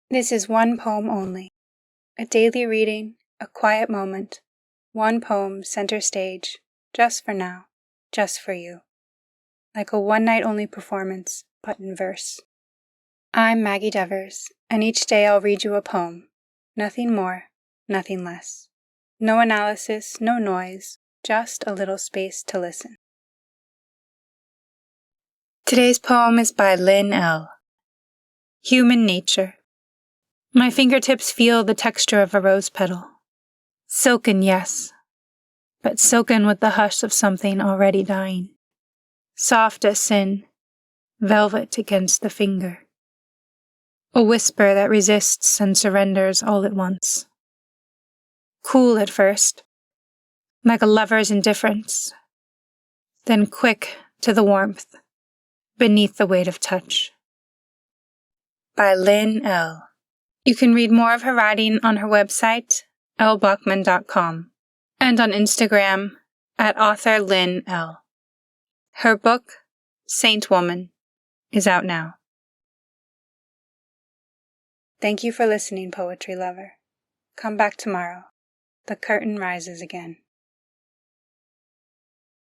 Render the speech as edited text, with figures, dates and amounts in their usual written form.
This is one poem only. A daily reading, a quiet moment, one poem center stage, just for now, just for you. Like a one-night-only performance, but in verse. I'm Maggie Devers, and each day I'll read you a poem. Nothing more, nothing less. No analysis, no noise, just a little space to listen. Today's poem is by Lynn L. Human Nature. My fingertips feel the texture of a rose petal. Silken, yes, but silken with the hush of something already dying. Soft as sin, velvet against the finger. A whisper that resists and surrenders all at once. Cool at first, like a lover's indifference, then quick to the warmth, beneath the weight of touch. By Lynn L. You can read more of her writing on her website, lbuckman.com, and on Instagram at author Lynn L. Her book, Saint Woman, is out now. Thank you for listening, poetry lover. Come back tomorrow. The curtain rises again.